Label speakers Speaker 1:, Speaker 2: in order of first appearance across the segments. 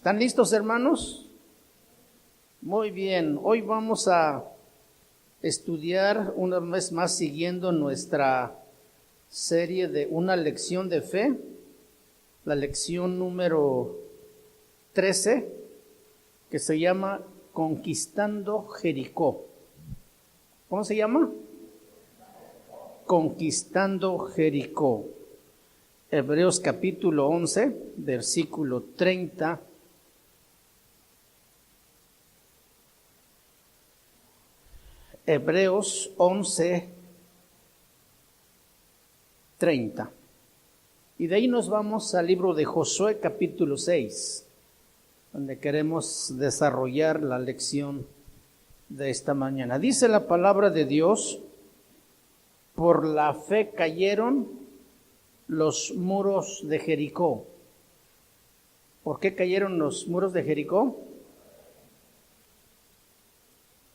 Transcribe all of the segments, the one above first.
Speaker 1: ¿Están listos, hermanos? Muy bien, hoy vamos a estudiar una vez más siguiendo nuestra serie de una lección de fe, la lección número 13, que se llama Conquistando Jericó. ¿Cómo se llama? Conquistando Jericó. Hebreos capítulo 11, versículo 30. Hebreos 11, 30. Y de ahí nos vamos al libro de Josué capítulo 6, donde queremos desarrollar la lección de esta mañana. Dice la palabra de Dios: por la fe cayeron los muros de Jericó. ¿Por qué cayeron los muros de Jericó?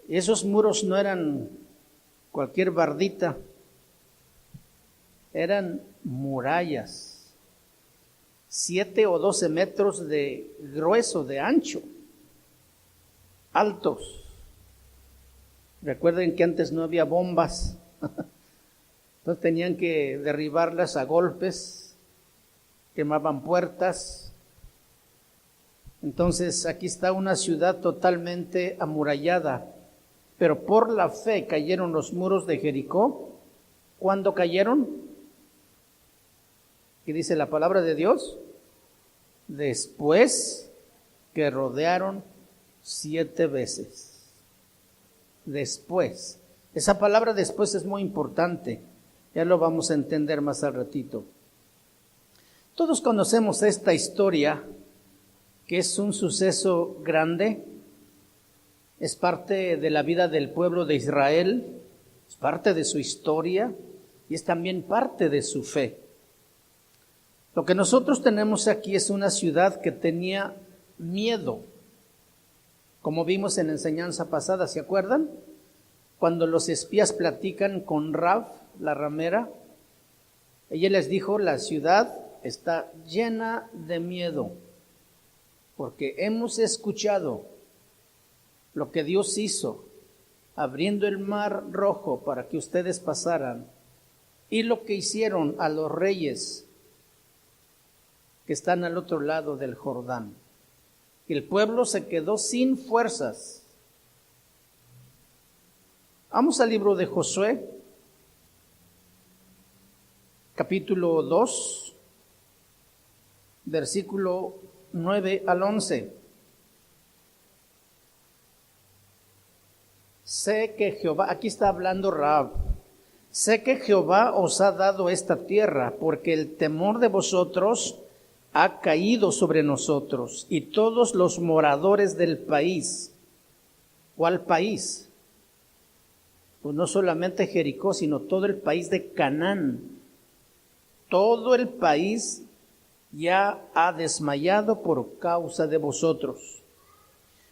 Speaker 1: Esos muros no eran cualquier bardita, eran murallas, 7 o 12 metros de grueso, de ancho, altos. Recuerden que antes no había bombas, entonces tenían que derribarlas a golpes, quemaban puertas. Entonces aquí está una ciudad totalmente amurallada. Pero por la fe cayeron los muros de Jericó. ¿Cuándo cayeron? ¿Qué dice la palabra de Dios? Después que rodearon 7 veces. Después. Esa palabra después es muy importante. Ya lo vamos a entender más al ratito. Todos conocemos esta historia, que es un suceso grande. Es parte de la vida del pueblo de Israel, es parte de su historia y es también parte de su fe. Lo que nosotros tenemos aquí es una ciudad que tenía miedo, como vimos en la enseñanza pasada, ¿se acuerdan? Cuando los espías platican con Rahab, la ramera, ella les dijo: la ciudad está llena de miedo, porque hemos escuchado lo que Dios hizo, abriendo el mar rojo para que ustedes pasaran, y lo que hicieron a los reyes que están al otro lado del Jordán. El pueblo se quedó sin fuerzas. Vamos al libro de Josué, capítulo 2, versículo 9 al 11. Sé que Jehová, aquí está hablando Rahab, sé que Jehová os ha dado esta tierra, porque el temor de vosotros ha caído sobre nosotros y todos los moradores del país. ¿Cuál país? Pues no solamente Jericó, sino todo el país de Canaán. Todo el país ya ha desmayado por causa de vosotros.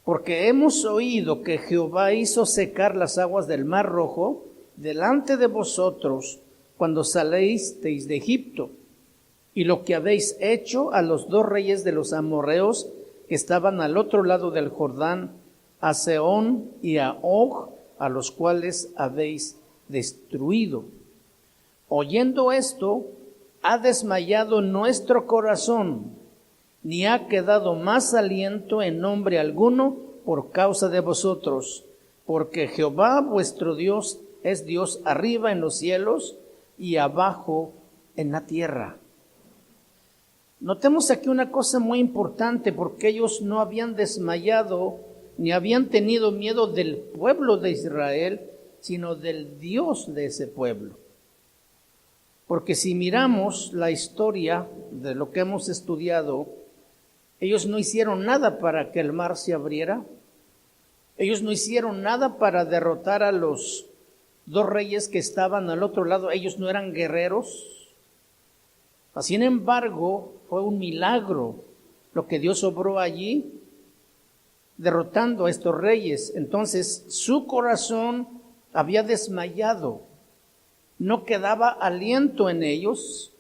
Speaker 1: Porque hemos oído que Jehová hizo secar las aguas del mar rojo delante de vosotros cuando salisteis de Egipto, y lo que habéis hecho a los 2 reyes de los amorreos que estaban al otro lado del Jordán, a Sehón y a Og, a los cuales habéis destruido. Oyendo esto, ha desmayado nuestro corazón, ni ha quedado más aliento en nombre alguno por causa de vosotros, porque Jehová vuestro Dios es Dios arriba en los cielos y abajo en la tierra. Notemos aquí una cosa muy importante, porque ellos no habían desmayado ni habían tenido miedo del pueblo de Israel, sino del Dios de ese pueblo. Porque si miramos la historia de lo que hemos estudiado, ellos no hicieron nada para que el mar se abriera. Ellos no hicieron nada para derrotar a los 2 reyes que estaban al otro lado. Ellos no eran guerreros. Sin embargo, fue un milagro lo que Dios obró allí, derrotando a estos reyes. Entonces, su corazón había desmayado. No quedaba aliento en ellos.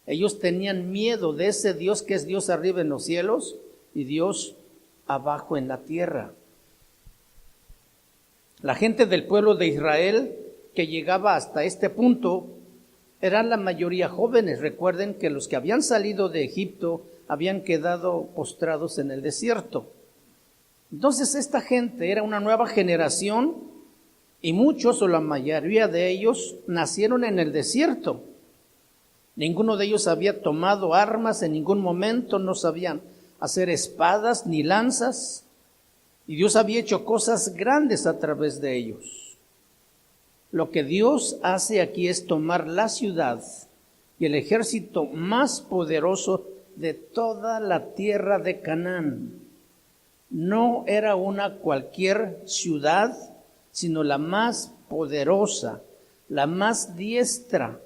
Speaker 1: Ellos tenían miedo de ese Dios que es Dios arriba en los cielos, y Dios abajo en la tierra. La gente del pueblo de Israel que llegaba hasta este punto eran la mayoría jóvenes. Recuerden que los que habían salido de Egipto habían quedado postrados en el desierto. Entonces esta gente era una nueva generación y muchos o la mayoría de ellos nacieron en el desierto. Ninguno de ellos había tomado armas en ningún momento, no sabían hacer espadas ni lanzas, y Dios había hecho cosas grandes a través de ellos. Lo que Dios hace aquí es tomar la ciudad y el ejército más poderoso de toda la tierra de Canaán. No era una cualquier ciudad, sino la más poderosa, la más diestra,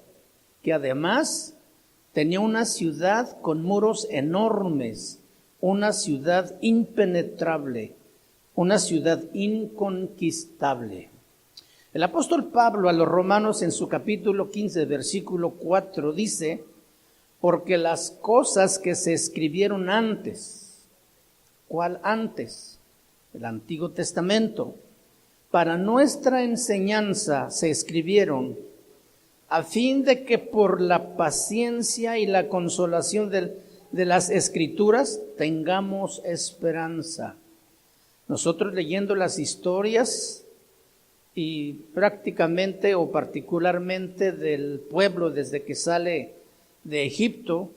Speaker 1: que además tenía una ciudad con muros enormes, una ciudad impenetrable, una ciudad inconquistable. El apóstol Pablo a los Romanos en su capítulo 15, versículo 4 dice: porque las cosas que se escribieron antes, ¿cuál antes? El Antiguo Testamento, para nuestra enseñanza se escribieron, a fin de que por la paciencia y la consolación de las Escrituras tengamos esperanza. Nosotros leyendo las historias y prácticamente o particularmente del pueblo desde que sale de Egipto,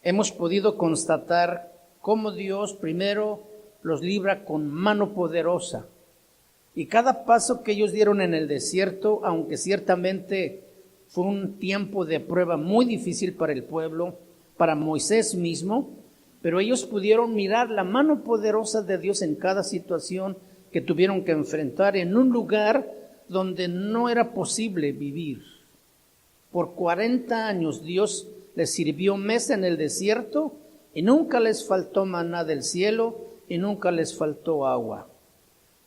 Speaker 1: hemos podido constatar cómo Dios primero los libra con mano poderosa. Y cada paso que ellos dieron en el desierto, aunque ciertamente fue un tiempo de prueba muy difícil para el pueblo, para Moisés mismo, pero ellos pudieron mirar la mano poderosa de Dios en cada situación que tuvieron que enfrentar en un lugar donde no era posible vivir. Por 40 años Dios les sirvió mesa en el desierto y nunca les faltó maná del cielo y nunca les faltó agua.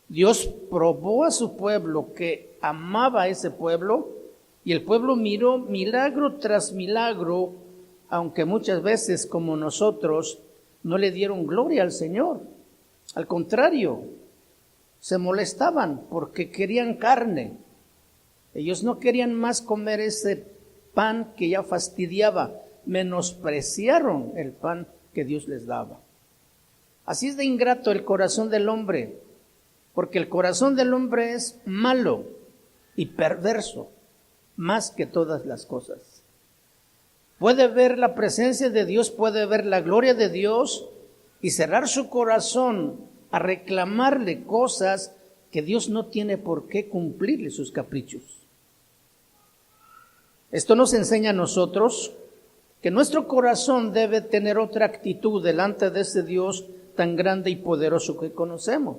Speaker 1: Dios probó a su pueblo que amaba a ese pueblo y el pueblo miró milagro tras milagro, aunque muchas veces como nosotros no le dieron gloria al Señor. Al contrario, se molestaban porque querían carne. Ellos no querían más comer ese pan que ya fastidiaba. Menospreciaron el pan que Dios les daba. Así es de ingrato el corazón del hombre, porque el corazón del hombre es malo y perverso, más que todas las cosas. Puede ver la presencia de Dios, puede ver la gloria de Dios y cerrar su corazón a reclamarle cosas que Dios no tiene por qué cumplirle sus caprichos. Esto nos enseña a nosotros que nuestro corazón debe tener otra actitud delante de ese Dios tan grande y poderoso que conocemos.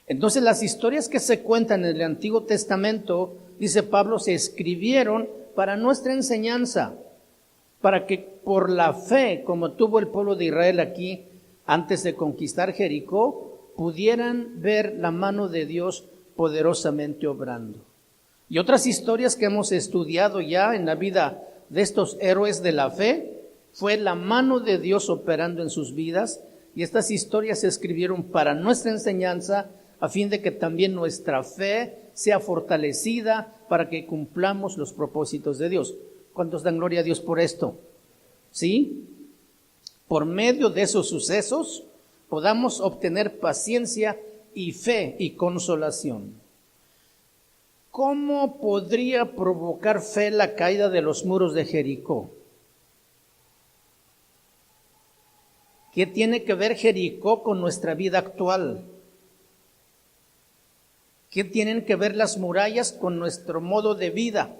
Speaker 1: Entonces las historias que se cuentan en el Antiguo Testamento, dice Pablo, se escribieron para nuestra enseñanza, para que por la fe, como tuvo el pueblo de Israel aquí, antes de conquistar Jericó, pudieran ver la mano de Dios poderosamente obrando. Y otras historias que hemos estudiado ya en la vida de estos héroes de la fe, fue la mano de Dios operando en sus vidas, y estas historias se escribieron para nuestra enseñanza, a fin de que también nuestra fe sea fortalecida para que cumplamos los propósitos de Dios. ¿Cuántos dan gloria a Dios por esto? ¿Sí? Por medio de esos sucesos podamos obtener paciencia y fe y consolación. ¿Cómo podría provocar fe la caída de los muros de Jericó? ¿Qué tiene que ver Jericó con nuestra vida actual? ¿Qué tienen que ver las murallas con nuestro modo de vida?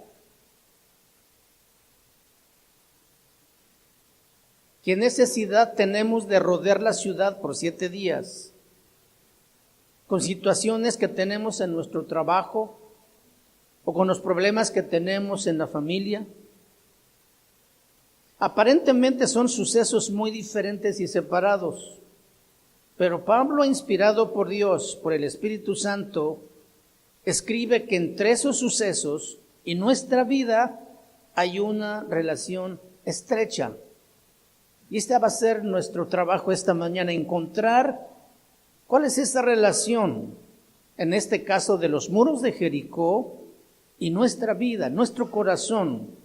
Speaker 1: ¿Qué necesidad tenemos de rodear la ciudad por 7 días? Con situaciones que tenemos en nuestro trabajo o con los problemas que tenemos en la familia. Aparentemente son sucesos muy diferentes y separados, pero Pablo, inspirado por Dios, por el Espíritu Santo, escribe que entre esos sucesos y nuestra vida hay una relación estrecha. Y este va a ser nuestro trabajo esta mañana, encontrar cuál es esa relación, en este caso de los muros de Jericó y nuestra vida, nuestro corazón,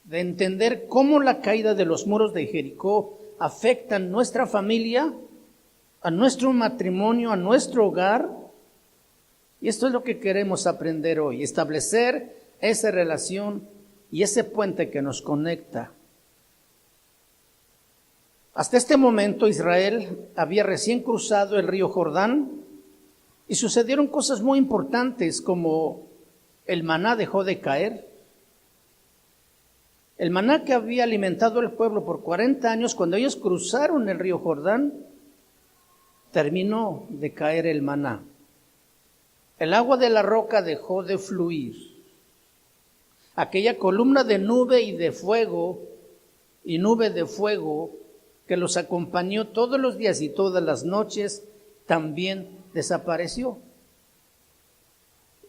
Speaker 1: de entender cómo la caída de los muros de Jericó afecta a nuestra familia, a nuestro matrimonio, a nuestro hogar. Y esto es lo que queremos aprender hoy, establecer esa relación y ese puente que nos conecta. Hasta este momento Israel había recién cruzado el río Jordán y sucedieron cosas muy importantes, como el maná dejó de caer. El maná que había alimentado al pueblo por 40 años, cuando ellos cruzaron el río Jordán, terminó de caer el maná. El agua de la roca dejó de fluir. Aquella columna de nube y de fuego, y nube de fuego, que los acompañó todos los días y todas las noches, también desapareció.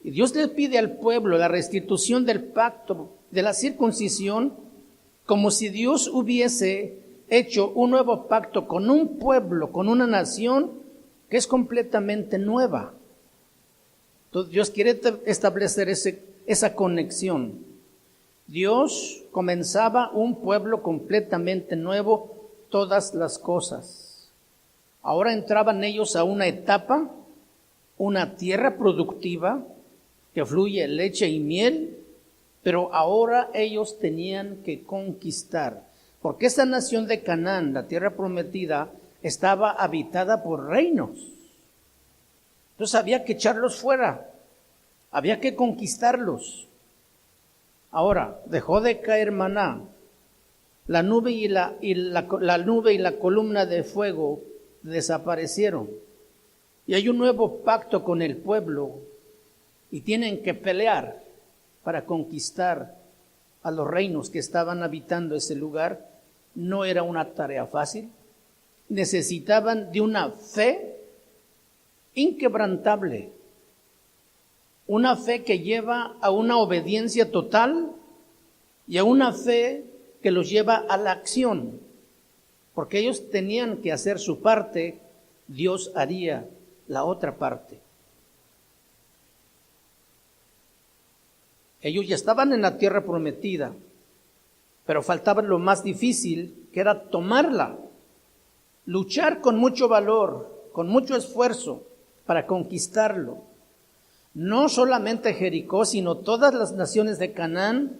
Speaker 1: Y Dios le pide al pueblo la restitución del pacto de la circuncisión, como si Dios hubiese hecho un nuevo pacto con un pueblo, con una nación que es completamente nueva. Entonces Dios quiere establecer esa conexión. Dios comenzaba un pueblo completamente nuevo, todas las cosas. Ahora entraban ellos a una etapa, una tierra productiva que fluye leche y miel, pero ahora ellos tenían que conquistar, porque esa nación de Canaán, la tierra prometida, estaba habitada por reinos. Entonces había que echarlos fuera, había que conquistarlos. Ahora, dejó de caer maná, la nube y la columna de fuego desaparecieron. Y hay un nuevo pacto con el pueblo y tienen que pelear para conquistar a los reinos que estaban habitando ese lugar. No era una tarea fácil. Necesitaban de una fe inquebrantable, una fe que lleva a una obediencia total y a una fe que los lleva a la acción, porque ellos tenían que hacer su parte, Dios haría la otra parte. Ellos ya estaban en la tierra prometida, pero faltaba lo más difícil, que era tomarla, luchar con mucho valor, con mucho esfuerzo para conquistarlo. No solamente Jericó, sino todas las naciones de Canaán,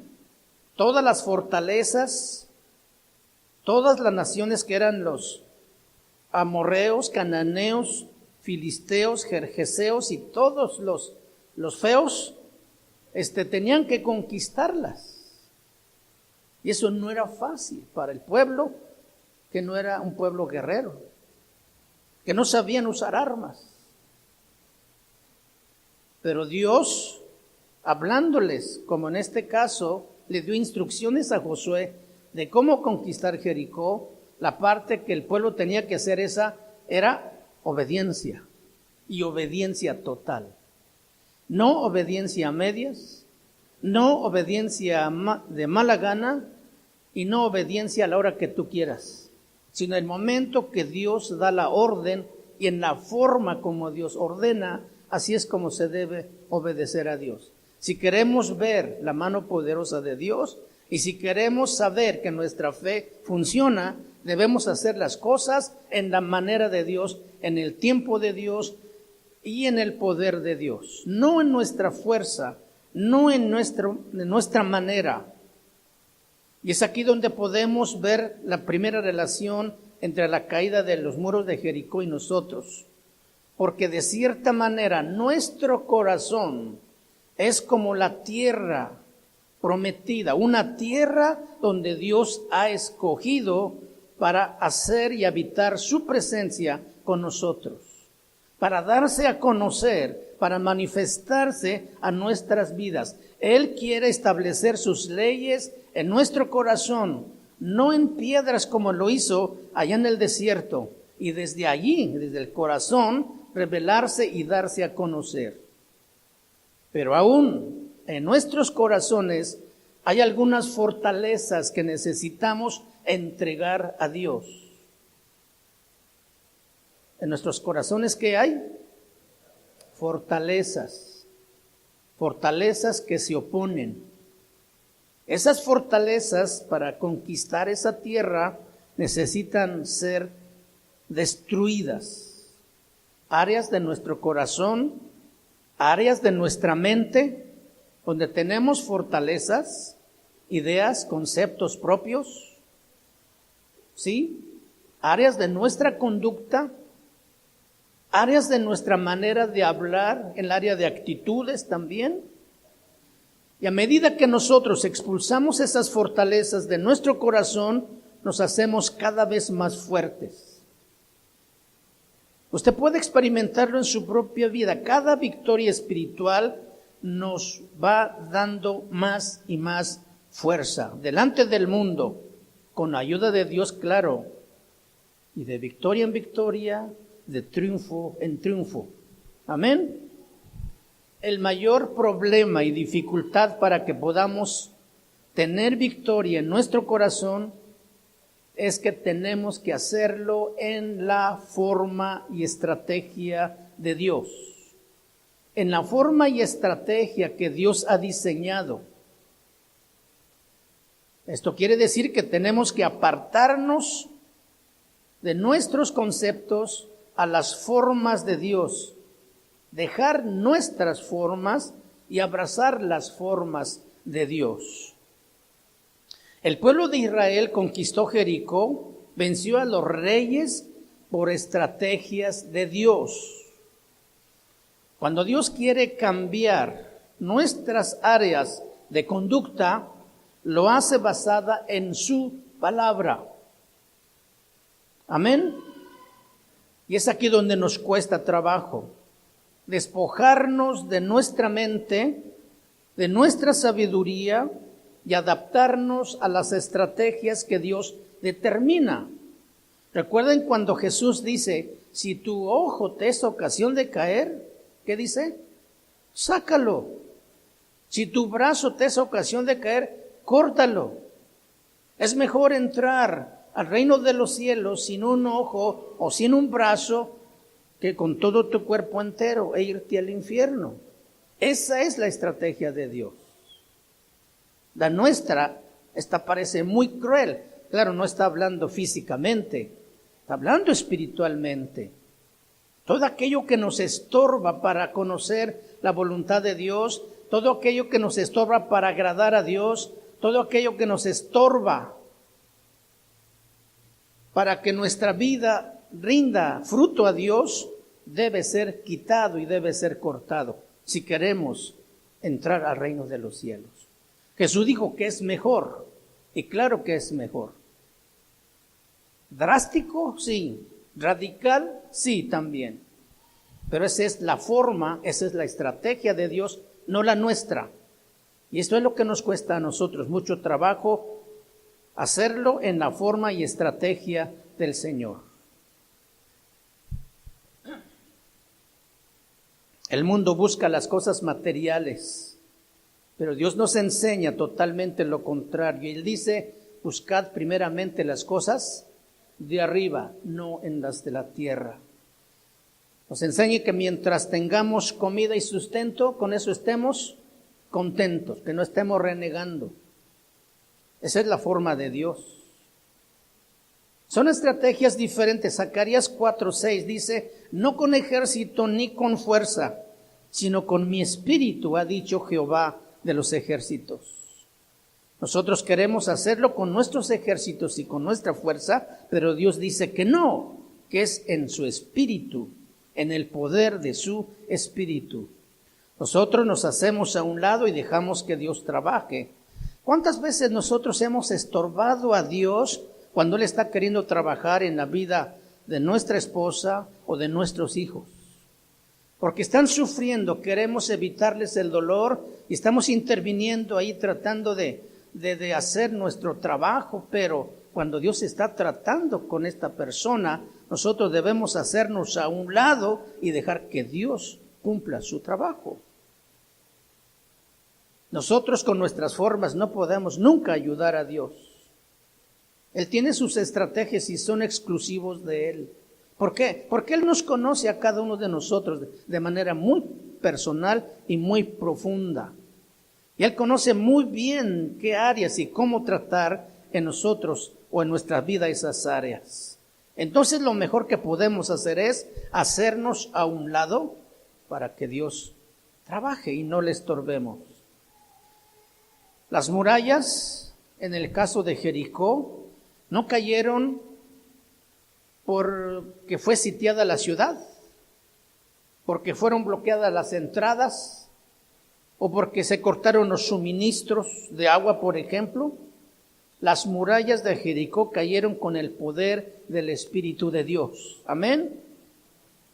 Speaker 1: todas las fortalezas, todas las naciones que eran los amorreos, cananeos, filisteos, jerjeseos y todos los feos, tenían que conquistarlas. Y eso no era fácil para el pueblo, que no era un pueblo guerrero, que no sabían usar armas. Pero Dios, hablándoles, como en este caso, le dio instrucciones a Josué de cómo conquistar Jericó. La parte que el pueblo tenía que hacer era obediencia, y obediencia total. No obediencia a medias, no obediencia de mala gana, y no obediencia a la hora que tú quieras, sino el momento que Dios da la orden y en la forma como Dios ordena. Así es como se debe obedecer a Dios. Si queremos ver la mano poderosa de Dios y si queremos saber que nuestra fe funciona, debemos hacer las cosas en la manera de Dios, en el tiempo de Dios y en el poder de Dios. No en nuestra fuerza, no en nuestra manera. Y es aquí donde podemos ver la primera relación entre la caída de los muros de Jericó y nosotros. Porque de cierta manera nuestro corazón es como la tierra prometida, una tierra donde Dios ha escogido para hacer y habitar su presencia con nosotros, para darse a conocer, para manifestarse a nuestras vidas. Él quiere establecer sus leyes en nuestro corazón, no en piedras como lo hizo allá en el desierto, y desde allí, desde el corazón, revelarse y darse a conocer. Pero aún en nuestros corazones hay algunas fortalezas que necesitamos entregar a Dios. En nuestros corazones, ¿qué hay? Fortalezas. Fortalezas que se oponen. Esas fortalezas, para conquistar esa tierra, necesitan ser destruidas. Áreas de nuestro corazón, áreas de nuestra mente, donde tenemos fortalezas, ideas, conceptos propios, ¿sí? Áreas de nuestra conducta, áreas de nuestra manera de hablar, en el área de actitudes también. Y a medida que nosotros expulsamos esas fortalezas de nuestro corazón, nos hacemos cada vez más fuertes. Usted puede experimentarlo en su propia vida. Cada victoria espiritual nos va dando más y más fuerza delante del mundo, con la ayuda de Dios, claro, y de victoria en victoria, de triunfo en triunfo. Amén. El mayor problema y dificultad para que podamos tener victoria en nuestro corazón es que tenemos que hacerlo en la forma y estrategia de Dios. En la forma y estrategia que Dios ha diseñado. Esto quiere decir que tenemos que apartarnos de nuestros conceptos a las formas de Dios. Dejar nuestras formas y abrazar las formas de Dios. El pueblo de Israel conquistó Jericó, venció a los reyes por estrategias de Dios. Cuando Dios quiere cambiar nuestras áreas de conducta, lo hace basada en su palabra. Amén. Y es aquí donde nos cuesta trabajo. Despojarnos de nuestra mente, de nuestra sabiduría y adaptarnos a las estrategias que Dios determina. Recuerden cuando Jesús dice, si tu ojo te es ocasión de caer, ¿qué dice? Sácalo. Si tu brazo te es ocasión de caer, córtalo. Es mejor entrar al reino de los cielos sin un ojo o sin un brazo que con todo tu cuerpo entero e irte al infierno. Esa es la estrategia de Dios. La nuestra, esta parece muy cruel. Claro, no está hablando físicamente, está hablando espiritualmente. Todo aquello que nos estorba para conocer la voluntad de Dios, todo aquello que nos estorba para agradar a Dios, todo aquello que nos estorba para que nuestra vida rinda fruto a Dios, debe ser quitado y debe ser cortado si queremos entrar al reino de los cielos. Jesús dijo que es mejor, y claro que es mejor. Drástico, sí. Radical, sí, también. Pero esa es la forma, esa es la estrategia de Dios, no la nuestra. Y esto es lo que nos cuesta a nosotros, mucho trabajo hacerlo en la forma y estrategia del Señor. El mundo busca las cosas materiales, pero Dios nos enseña totalmente lo contrario. Él dice, buscad primeramente las cosas de arriba, no en las de la tierra. Nos enseña que mientras tengamos comida y sustento, con eso estemos contentos, que no estemos renegando. Esa es la forma de Dios. Son estrategias diferentes. Zacarías 4:6 dice, no con ejército ni con fuerza, sino con mi espíritu, ha dicho Jehová de los ejércitos. Nosotros queremos hacerlo con nuestros ejércitos y con nuestra fuerza, pero Dios dice que no, que es en su espíritu, en el poder de su espíritu. Nosotros nos hacemos a un lado y dejamos que Dios trabaje. ¿Cuántas veces nosotros hemos estorbado a Dios cuando Él está queriendo trabajar en la vida de nuestra esposa o de nuestros hijos? Porque están sufriendo, queremos evitarles el dolor y estamos interviniendo ahí tratando de hacer nuestro trabajo, pero cuando Dios está tratando con esta persona, nosotros debemos hacernos a un lado y dejar que Dios cumpla su trabajo. Nosotros con nuestras formas no podemos nunca ayudar a Dios. Él tiene sus estrategias y son exclusivos de Él. ¿Por qué? Porque Él nos conoce a cada uno de nosotros de manera muy personal y muy profunda. Y Él conoce muy bien qué áreas y cómo tratar en nosotros o en nuestra vida esas áreas. Entonces lo mejor que podemos hacer es hacernos a un lado para que Dios trabaje y no le estorbemos. Las murallas, en el caso de Jericó, no cayeron porque fue sitiada la ciudad, porque fueron bloqueadas las entradas, o porque se cortaron los suministros de agua, por ejemplo. Las murallas de Jericó cayeron con el poder del Espíritu de Dios. Amén.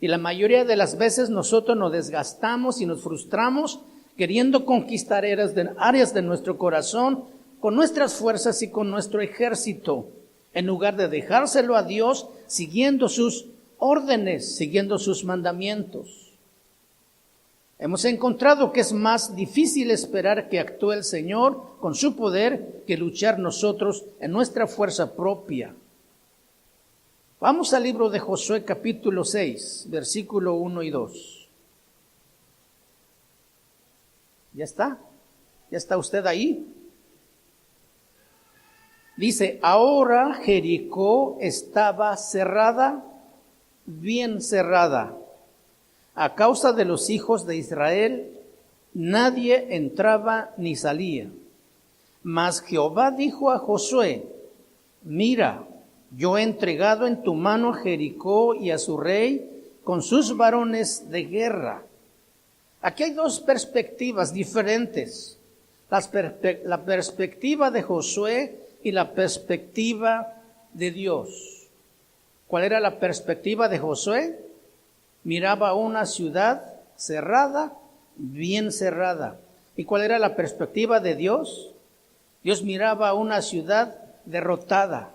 Speaker 1: Y la mayoría de las veces nosotros nos desgastamos y nos frustramos queriendo conquistar áreas de nuestro corazón con nuestras fuerzas y con nuestro ejército, en lugar de dejárselo a Dios siguiendo sus órdenes, siguiendo sus mandamientos. Hemos encontrado que es más difícil esperar que actúe el Señor con su poder que luchar nosotros en nuestra fuerza propia. Vamos al libro de Josué capítulo 6, versículo 1 y 2. ¿Ya está? ¿Ya está usted ahí? Dice, ahora Jericó estaba cerrada, bien cerrada. A causa de los hijos de Israel, nadie entraba ni salía. Mas Jehová dijo a Josué, mira, yo he entregado en tu mano a Jericó y a su rey con sus varones de guerra. Aquí hay dos perspectivas diferentes. La perspectiva de Josué y la perspectiva de Dios. ¿Cuál era la perspectiva de Josué? Miraba una ciudad cerrada, bien cerrada. ¿Y cuál era la perspectiva de Dios? Dios miraba una ciudad derrotada.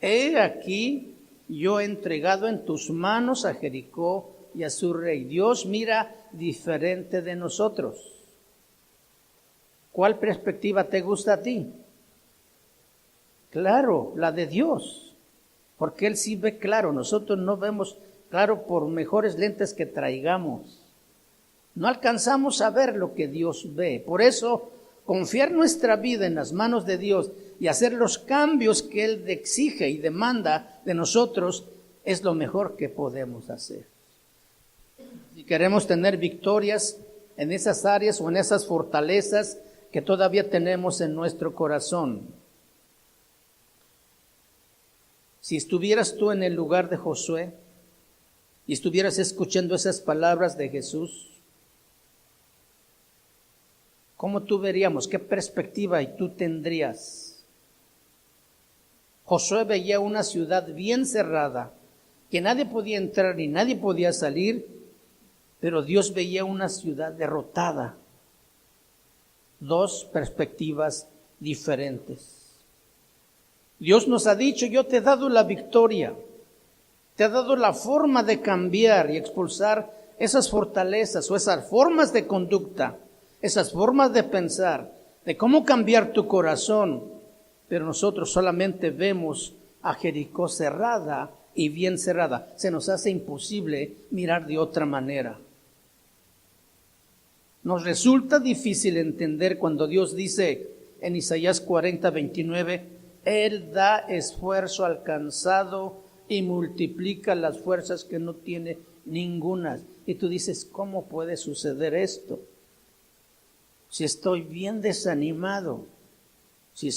Speaker 1: He aquí, yo he entregado en tus manos a Jericó y a su rey. Dios mira diferente de nosotros. ¿Cuál perspectiva te gusta a ti? Claro, la de Dios, porque Él sí ve claro. Nosotros no vemos claro por mejores lentes que traigamos. No alcanzamos a ver lo que Dios ve. Por eso, confiar nuestra vida en las manos de Dios y hacer los cambios que Él exige y demanda de nosotros es lo mejor que podemos hacer. Si queremos tener victorias en esas áreas o en esas fortalezas que todavía tenemos en nuestro corazón. Si estuvieras tú en el lugar de Josué y estuvieras escuchando esas palabras de Jesús, ¿cómo tú veríamos? ¿Qué perspectiva y tú tendrías? Josué veía una ciudad bien cerrada, que nadie podía entrar ni nadie podía salir, pero Dios veía una ciudad derrotada. Dos perspectivas diferentes. Dios nos ha dicho, yo te he dado la victoria, te he dado la forma de cambiar y expulsar esas fortalezas o esas formas de conducta, esas formas de pensar, de cómo cambiar tu corazón. Pero nosotros solamente vemos a Jericó cerrada y bien cerrada. Se nos hace imposible mirar de otra manera. Nos resulta difícil entender cuando Dios dice en Isaías 40, 29, Él da esfuerzo al cansado y multiplica las fuerzas que no tiene ninguna. Y tú dices, ¿cómo puede suceder esto? Si estoy bien desanimado, si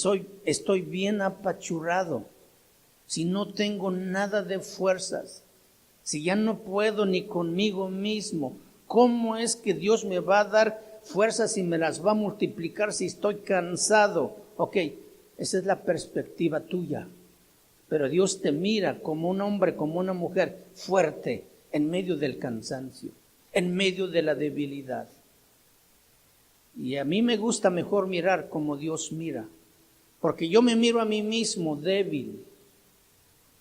Speaker 1: estoy bien apachurrado, si no tengo nada de fuerzas, si ya no puedo ni conmigo mismo, ¿cómo es que Dios me va a dar fuerzas y me las va a multiplicar si estoy cansado? Ok, esa es la perspectiva tuya. Pero Dios te mira como un hombre, como una mujer fuerte en medio del cansancio, en medio de la debilidad. Y a mí me gusta mejor mirar como Dios mira, porque yo me miro a mí mismo débil,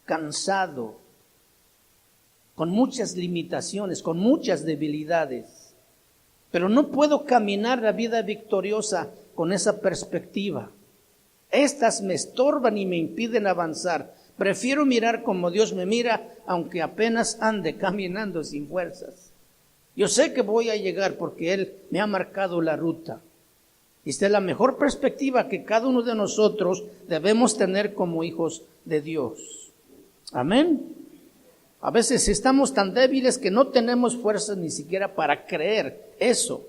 Speaker 1: cansado, con muchas limitaciones, con muchas debilidades. Pero no puedo caminar la vida victoriosa con esa perspectiva. Estas me estorban y me impiden avanzar. Prefiero mirar como Dios me mira, aunque apenas ande caminando sin fuerzas. Yo sé que voy a llegar porque Él me ha marcado la ruta. Y esta es la mejor perspectiva que cada uno de nosotros debemos tener como hijos de Dios. Amén. A veces estamos tan débiles que no tenemos fuerzas ni siquiera para creer eso.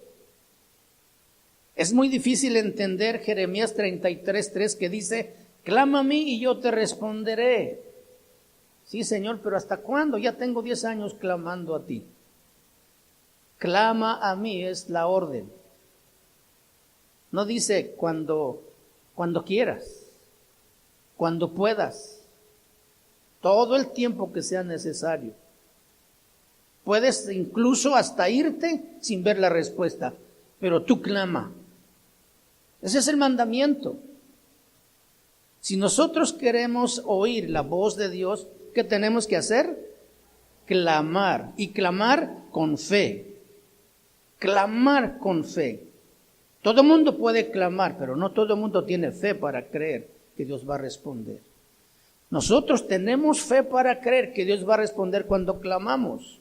Speaker 1: Es muy difícil entender Jeremías 33:3 que dice, clama a mí y yo te responderé. Sí, Señor, pero ¿hasta cuándo? Ya tengo 10 años clamando a ti. Clama a mí es la orden. No dice cuando quieras, cuando puedas, todo el tiempo que sea necesario. Puedes incluso hasta irte sin ver la respuesta, pero tú clama. Ese es el mandamiento. Si nosotros queremos oír la voz de Dios, ¿qué tenemos que hacer? Clamar, y clamar con fe. Clamar con fe. Todo el mundo puede clamar, pero no todo el mundo tiene fe para creer que Dios va a responder. Nosotros tenemos fe para creer que Dios va a responder cuando clamamos.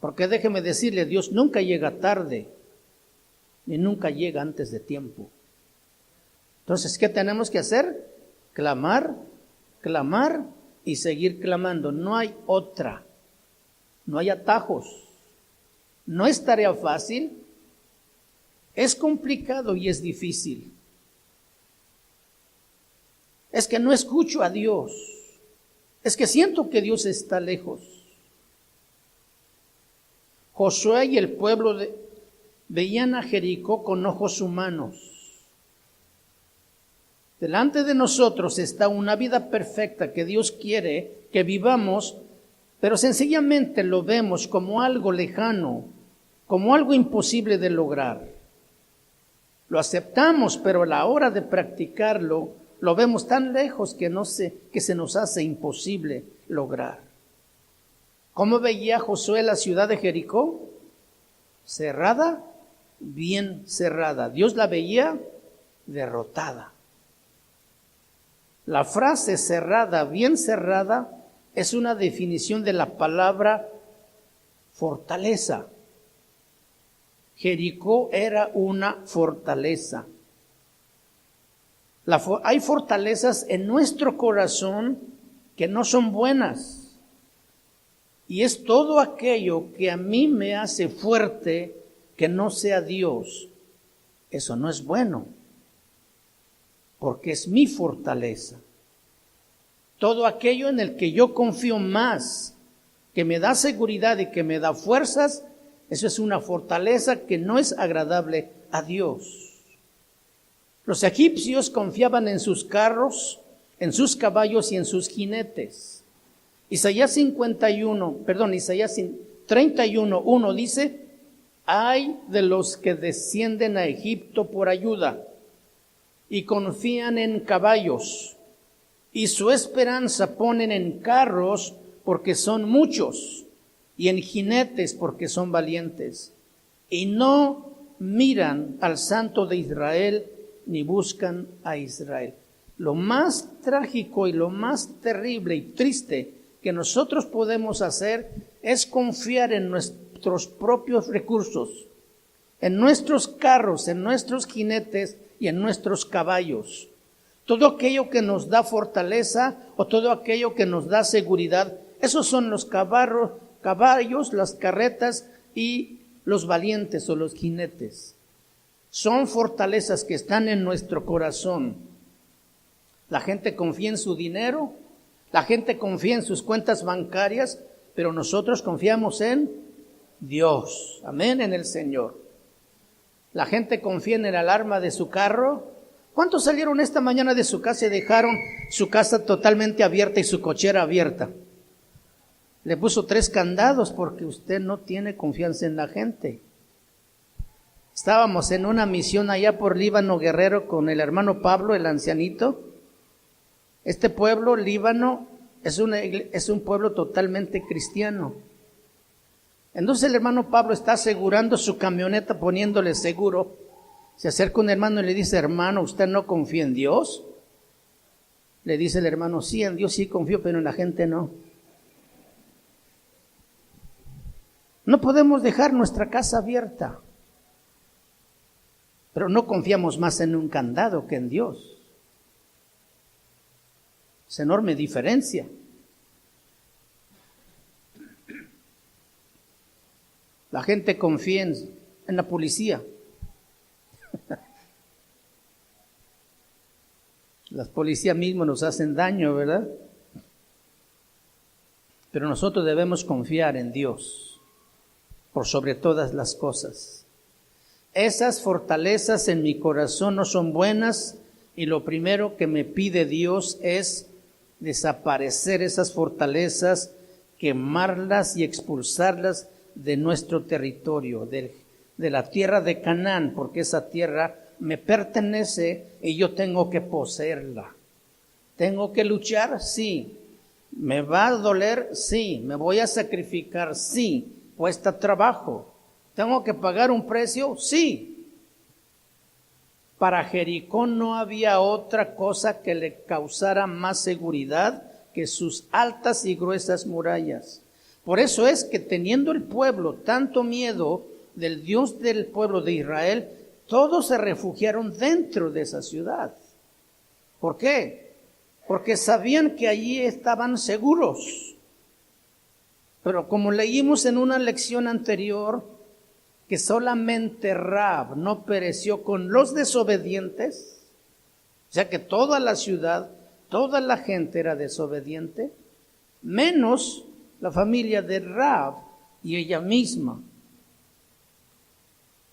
Speaker 1: Porque déjeme decirle, Dios nunca llega tarde, ni nunca llega antes de tiempo. Entonces, ¿qué tenemos que hacer? Clamar, clamar y seguir clamando. No hay otra. No hay atajos. No es tarea fácil. Es complicado y es difícil. Es que no escucho a Dios. Es que siento que Dios está lejos. Josué y el pueblo veían a Jericó con ojos humanos. Delante de nosotros está una vida perfecta que Dios quiere que vivamos, pero sencillamente lo vemos como algo lejano, como algo imposible de lograr. Lo aceptamos, pero a la hora de practicarlo, lo vemos tan lejos que se nos hace imposible lograr. ¿Cómo veía Josué la ciudad de Jericó? Cerrada, bien cerrada. Dios la veía derrotada. La frase cerrada, bien cerrada, es una definición de la palabra fortaleza. Jericó era una fortaleza. Hay fortalezas en nuestro corazón que no son buenas. Y es todo aquello que a mí me hace fuerte que no sea Dios. Eso no es bueno, porque es mi fortaleza. Todo aquello en el que yo confío más, que me da seguridad y que me da fuerzas, eso es una fortaleza que no es agradable a Dios. Los egipcios confiaban en sus carros, en sus caballos y en sus jinetes. Isaías 31:1 dice, ay de los que descienden a Egipto por ayuda y confían en caballos y su esperanza ponen en carros porque son muchos y en jinetes porque son valientes y no miran al Santo de Israel ni buscan a Israel. Lo más trágico y lo más terrible y triste que nosotros podemos hacer es confiar en nuestros propios recursos, en nuestros carros, en nuestros jinetes y en nuestros caballos. Todo aquello que nos da fortaleza o todo aquello que nos da seguridad, esos son los caballos, las carretas y los valientes o los jinetes. Son fortalezas que están en nuestro corazón. La gente confía en su dinero, la gente confía en sus cuentas bancarias, pero nosotros confiamos en Dios. Amén, en el Señor. La gente confía en el alarma de su carro. ¿Cuántos salieron esta mañana de su casa y dejaron su casa totalmente abierta y su cochera abierta? Le puso 3 candados porque usted no tiene confianza en la gente. Estábamos en una misión allá por Líbano, Guerrero, con el hermano Pablo, el ancianito. Este pueblo, Líbano, es un pueblo totalmente cristiano. Entonces el hermano Pablo está asegurando su camioneta, poniéndole seguro. Se acerca un hermano y le dice, hermano, ¿usted no confía en Dios? Le dice el hermano, sí, en Dios sí confío, pero en la gente no. No podemos dejar nuestra casa abierta, pero no confiamos más en un candado que en Dios. Es enorme diferencia. La gente confía en la policía. Las policías mismos nos hacen daño, ¿verdad? Pero nosotros debemos confiar en Dios por sobre todas las cosas. Esas fortalezas en mi corazón no son buenas y lo primero que me pide Dios es desaparecer esas fortalezas, quemarlas y expulsarlas de nuestro territorio, de la tierra de Canaán, porque esa tierra me pertenece y yo tengo que poseerla. ¿Tengo que luchar? Sí. ¿Me va a doler? Sí. ¿Me voy a sacrificar? Sí. ¿Cuesta trabajo? ¿Tengo que pagar un precio? Sí. Para Jericó no había otra cosa que le causara más seguridad que sus altas y gruesas murallas. Por eso es que teniendo el pueblo tanto miedo del Dios del pueblo de Israel, todos se refugiaron dentro de esa ciudad. ¿Por qué? Porque sabían que allí estaban seguros. Pero como leímos en una lección anterior, que solamente Rahab no pereció con los desobedientes, o sea que toda la ciudad, toda la gente era desobediente, menos la familia de Rahab y ella misma.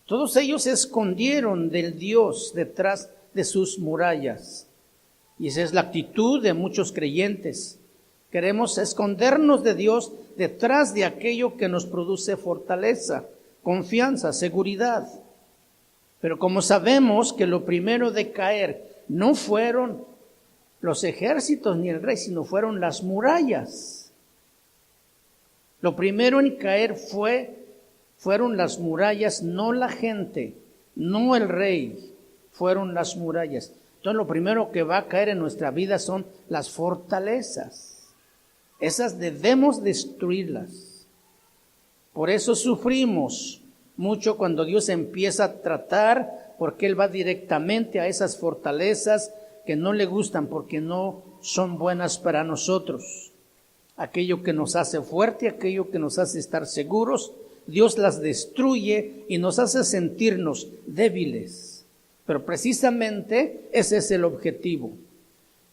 Speaker 1: Todos ellos se escondieron del Dios detrás de sus murallas. Y esa es la actitud de muchos creyentes. Queremos escondernos de Dios detrás de aquello que nos produce fortaleza, confianza, seguridad. Pero como sabemos que lo primero de caer no fueron los ejércitos ni el rey, sino fueron las murallas. Lo primero en caer fueron las murallas, no la gente, no el rey, fueron las murallas. Entonces lo primero que va a caer en nuestra vida son las fortalezas. Esas debemos destruirlas. Por eso sufrimos mucho cuando Dios empieza a tratar, porque Él va directamente a esas fortalezas que no le gustan, porque no son buenas para nosotros. Aquello que nos hace fuerte, aquello que nos hace estar seguros, Dios las destruye y nos hace sentirnos débiles. Pero precisamente ese es el objetivo,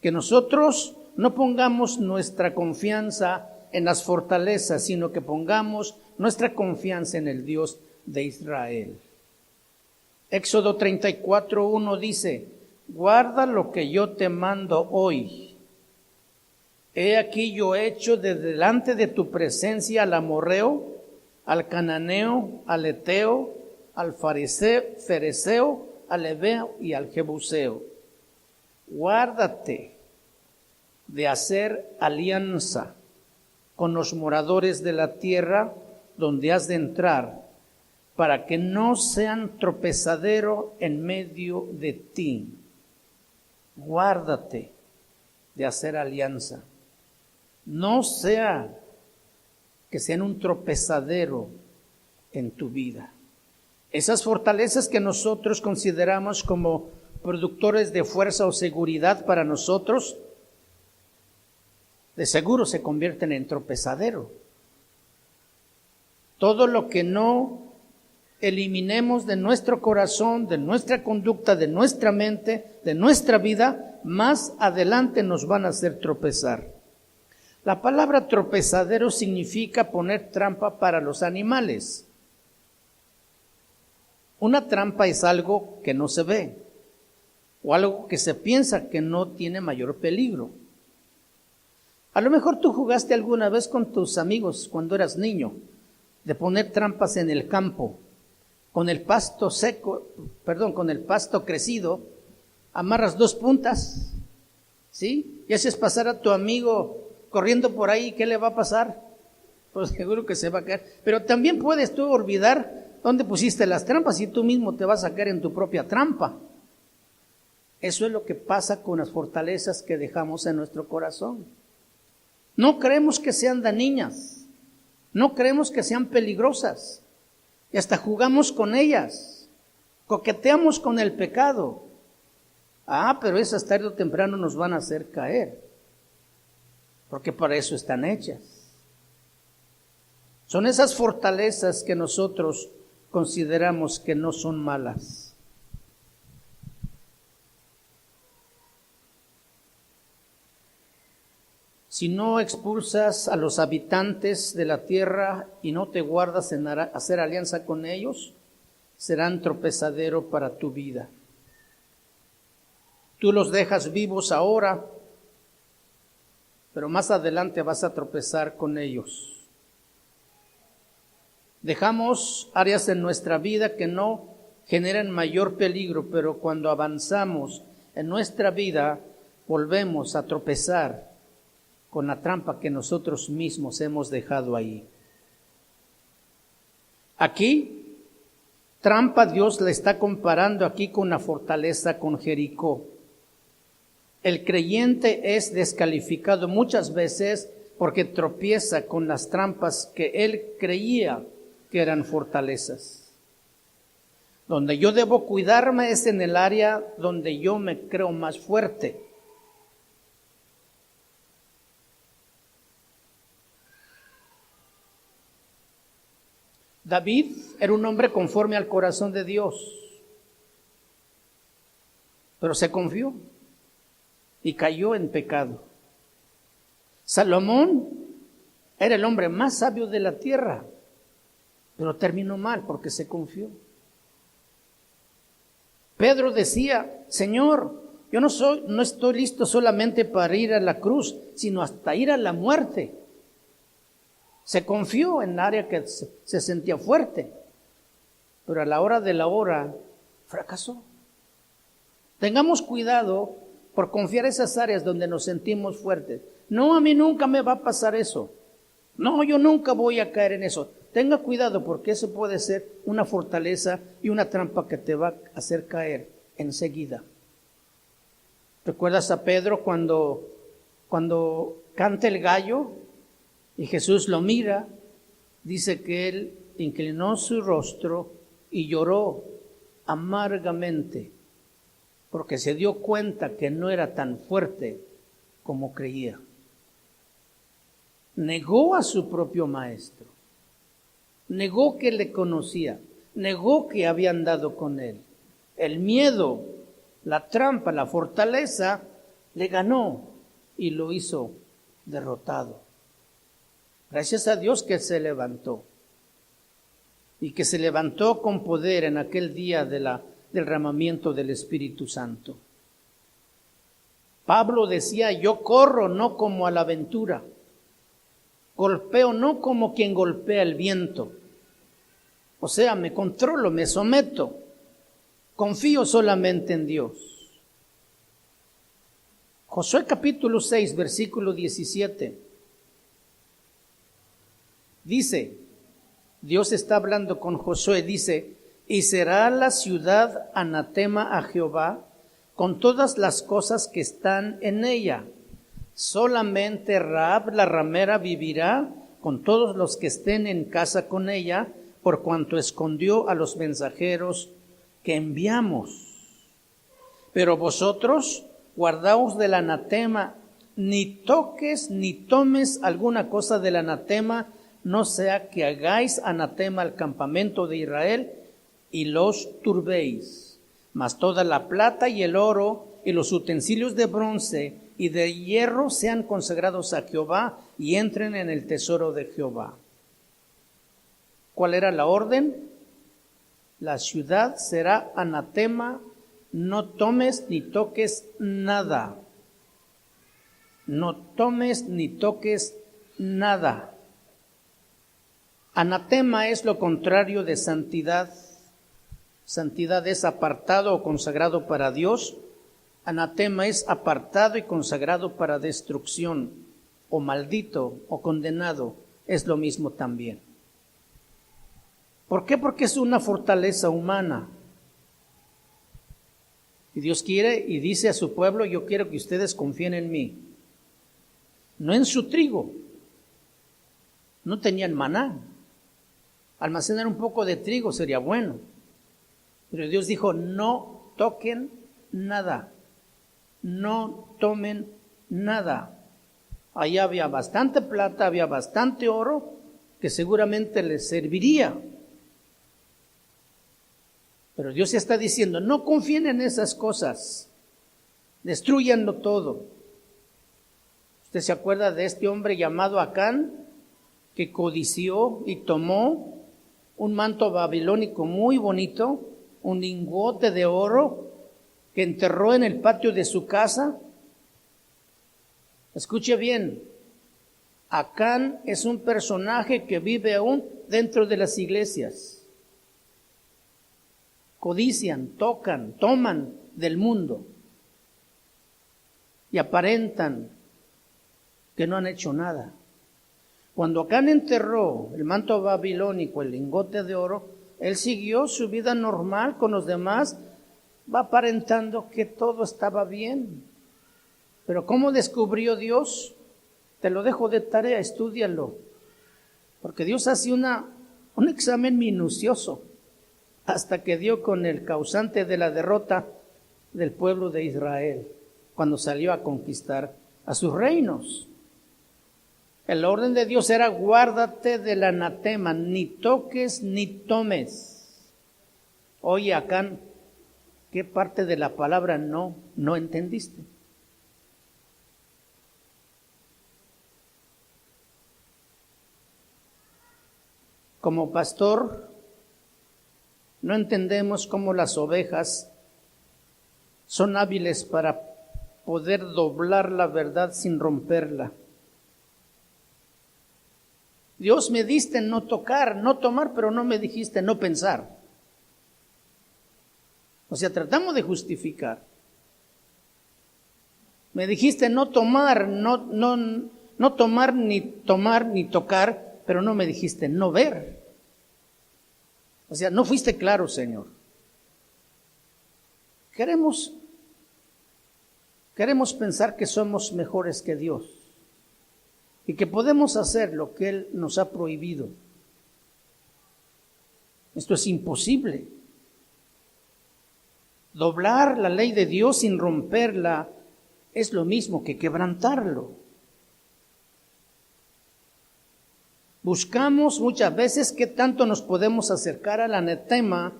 Speaker 1: que nosotros no pongamos nuestra confianza en las fortalezas, sino que pongamos nuestra confianza en el Dios de Israel. Éxodo 34:1 dice, guarda lo que yo te mando hoy. He aquí yo he hecho de delante de tu presencia al amorreo, al cananeo, al eteo, al fereceo, al heveo y al jebuseo. Guárdate de hacer alianza con los moradores de la tierra donde has de entrar, para que no sean tropezadero en medio de ti. Guárdate de hacer alianza. No sea que sean un tropezadero en tu vida. Esas fortalezas que nosotros consideramos como productores de fuerza o seguridad para nosotros, de seguro se convierten en tropezadero. Todo lo que no eliminemos de nuestro corazón, de nuestra conducta, de nuestra mente, de nuestra vida, más adelante nos van a hacer tropezar. La palabra tropezadero significa poner trampa para los animales. Una trampa es algo que no se ve o algo que se piensa que no tiene mayor peligro. A lo mejor tú jugaste alguna vez con tus amigos cuando eras niño de poner trampas en el campo. Con el pasto con el pasto crecido, amarras 2 puntas, ¿sí? Y haces pasar a tu amigo corriendo por ahí, ¿qué le va a pasar? Pues seguro que se va a caer. Pero también puedes tú olvidar dónde pusiste las trampas y tú mismo te vas a caer en tu propia trampa. Eso es lo que pasa con las fortalezas que dejamos en nuestro corazón. No creemos que sean dañinas, no creemos que sean peligrosas, y hasta jugamos con ellas, coqueteamos con el pecado. Pero esas tarde o temprano nos van a hacer caer, porque para eso están hechas. Son esas fortalezas que nosotros consideramos que no son malas. Si no expulsas a los habitantes de la tierra y no te guardas en hacer alianza con ellos, serán tropezadero para tu vida. Tú los dejas vivos ahora, pero más adelante vas a tropezar con ellos. Dejamos áreas en nuestra vida que no generan mayor peligro, pero cuando avanzamos en nuestra vida, volvemos a tropezar con la trampa que nosotros mismos hemos dejado ahí. Aquí, trampa Dios la está comparando aquí con la fortaleza con Jericó. El creyente es descalificado muchas veces porque tropieza con las trampas que él creía que eran fortalezas. Donde yo debo cuidarme es en el área donde yo me creo más fuerte. David era un hombre conforme al corazón de Dios, pero se confió y cayó en pecado. Salomón era el hombre más sabio de la tierra, pero terminó mal porque se confió. Pedro decía: Señor, yo no estoy listo solamente para ir a la cruz, sino hasta ir a la muerte. Se confió en el área que se sentía fuerte, pero a la hora de la hora fracasó. Tengamos cuidado por confiar en esas áreas donde nos sentimos fuertes. No, a mí nunca me va a pasar eso. No, yo nunca voy a caer en eso. Tenga cuidado porque eso puede ser una fortaleza y una trampa que te va a hacer caer enseguida. ¿Recuerdas a Pedro cuando canta el gallo y Jesús lo mira? Dice que él inclinó su rostro y lloró amargamente porque se dio cuenta que no era tan fuerte como creía. Negó a su propio maestro, negó que le conocía, negó que había andado con él. El miedo, la trampa, la fortaleza le ganó y lo hizo derrotado. Gracias a Dios que se levantó y que se levantó con poder en aquel día del derramamiento del Espíritu Santo. Pablo decía: yo corro no como a la aventura, golpeo no como quien golpea el viento. O sea, me controlo, me someto, confío solamente en Dios. Josué capítulo 6, versículo 17. Dice, Dios está hablando con Josué, dice: y será la ciudad anatema a Jehová con todas las cosas que están en ella. Solamente Rahab la ramera vivirá con todos los que estén en casa con ella, por cuanto escondió a los mensajeros que enviamos. Pero vosotros guardaos del anatema, ni toques ni tomes alguna cosa del anatema, no sea que hagáis anatema al campamento de Israel y los turbéis. Mas toda la plata y el oro y los utensilios de bronce y de hierro sean consagrados a Jehová y entren en el tesoro de Jehová. ¿Cuál era la orden? La ciudad será anatema, no tomes ni toques nada. No tomes ni toques nada. Anatema es lo contrario de santidad. Santidad es apartado o consagrado para Dios. Anatema es apartado y consagrado para destrucción, o maldito o condenado, es lo mismo también. ¿Por qué? Porque es una fortaleza humana. Y Dios quiere y dice a su pueblo, yo quiero que ustedes confíen en mí. No en su trigo. No tenían maná. Almacenar un poco de trigo sería bueno. Pero Dios dijo, no toquen nada. No tomen nada. Allá había bastante plata, había bastante oro, que seguramente les serviría. Pero Dios ya está diciendo, no confíen en esas cosas. Destrúyanlo todo. ¿Usted se acuerda de este hombre llamado Acán, que codició y tomó un manto babilónico muy bonito, un lingote de oro, que enterró en el patio de su casa? Escuche bien, Acán es un personaje que vive aún dentro de las iglesias. Codician, tocan, toman del mundo y aparentan que no han hecho nada. Cuando Acán enterró el manto babilónico, el lingote de oro, él siguió su vida normal con los demás, va aparentando que todo estaba bien. Pero ¿cómo descubrió Dios? Te lo dejo de tarea, estúdialo. Porque Dios hace un examen minucioso hasta que dio con el causante de la derrota del pueblo de Israel cuando salió a conquistar a sus reinos. El orden de Dios era guárdate del anatema, ni toques ni tomes. Oye, Acán, ¿qué parte de la palabra no entendiste? Como pastor, no entendemos cómo las ovejas son hábiles para poder doblar la verdad sin romperla. Dios, me diste no tocar, no tomar, pero no me dijiste no pensar. O sea, tratamos de justificar. Me dijiste no tomar, no tomar ni tocar, pero no me dijiste no ver. O sea, no fuiste claro, Señor. Queremos pensar que somos mejores que Dios y que podemos hacer lo que Él nos ha prohibido. Esto es imposible. Doblar la ley de Dios sin romperla es lo mismo que quebrantarlo. Buscamos muchas veces qué tanto nos podemos acercar al anatema,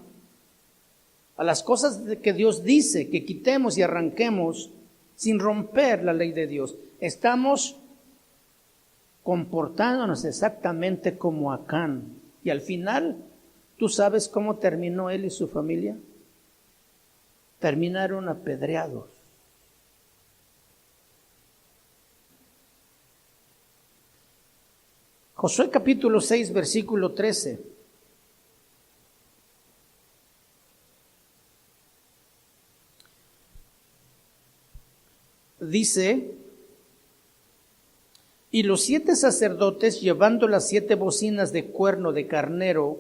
Speaker 1: a las cosas que Dios dice, que quitemos y arranquemos sin romper la ley de Dios. Estamos comportándonos exactamente como Acán. Y al final, ¿tú sabes cómo terminó él y su familia? Terminaron apedreados. Josué capítulo 6, versículo 13. Dice, y los 7 sacerdotes, llevando las 7 bocinas de cuerno de carnero,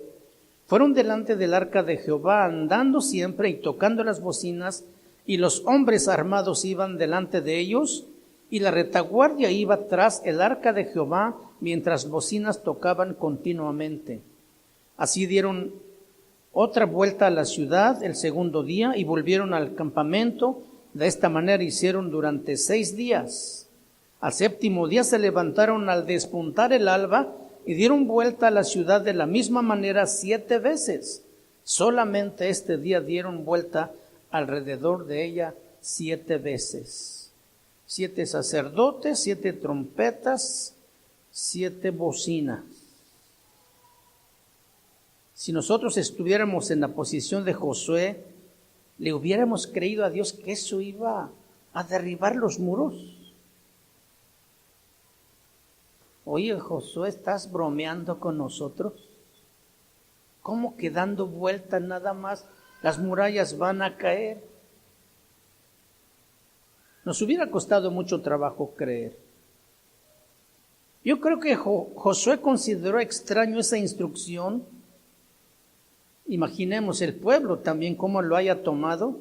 Speaker 1: fueron delante del arca de Jehová, andando siempre y tocando las bocinas, y los hombres armados iban delante de ellos, y la retaguardia iba tras el arca de Jehová, mientras bocinas tocaban continuamente. Así dieron otra vuelta a la ciudad el segundo día, y volvieron al campamento. De esta manera hicieron durante 6 días. Al 7º día se levantaron al despuntar el alba, y dieron vuelta a la ciudad de la misma manera 7 veces. Solamente este día dieron vuelta alrededor de ella 7 veces. 7 sacerdotes, 7 trompetas, 7 bocinas. Si nosotros estuviéramos en la posición de Josué, ¿le hubiéramos creído a Dios que eso iba a derribar los muros? Oye, Josué, ¿estás bromeando con nosotros? ¿Cómo que dando vuelta nada más las murallas van a caer? Nos hubiera costado mucho trabajo creer. Yo creo que Josué consideró extraño esa instrucción. Imaginemos el pueblo también cómo lo haya tomado.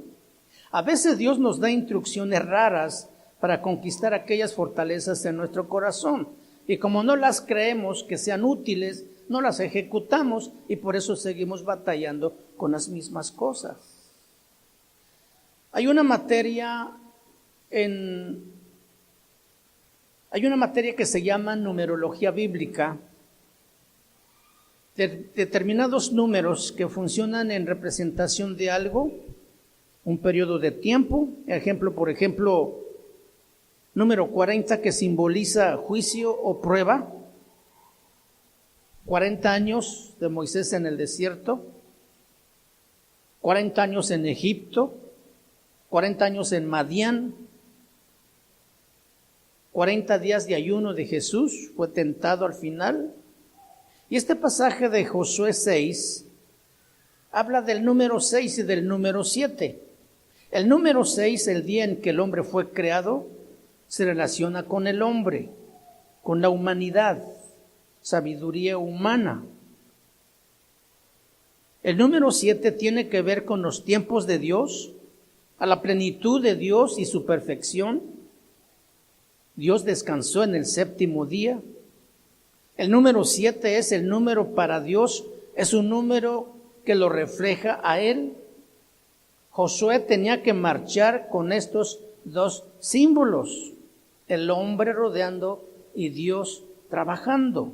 Speaker 1: A veces Dios nos da instrucciones raras para conquistar aquellas fortalezas en nuestro corazón. Y como no las creemos que sean útiles, no las ejecutamos y por eso seguimos batallando con las mismas cosas. Hay una materia que se llama numerología bíblica, determinados números que funcionan en representación de algo, un periodo de tiempo. Por ejemplo, número 40 que simboliza juicio o prueba, 40 años de Moisés en el desierto, 40 años en Egipto, 40 años en Madián, 40 días de ayuno de Jesús, fue tentado al final. Y este pasaje de Josué 6 habla del número 6 y del número 7. El número 6, el día en que el hombre fue creado, se relaciona con el hombre, con la humanidad, sabiduría humana. El número 7 tiene que ver con los tiempos de Dios, a la plenitud de Dios y su perfección. Dios descansó en el séptimo día. El número 7 es el número para Dios, es un número que lo refleja a Él. Josué tenía que marchar con estos dos símbolos, el hombre rodeando y Dios trabajando.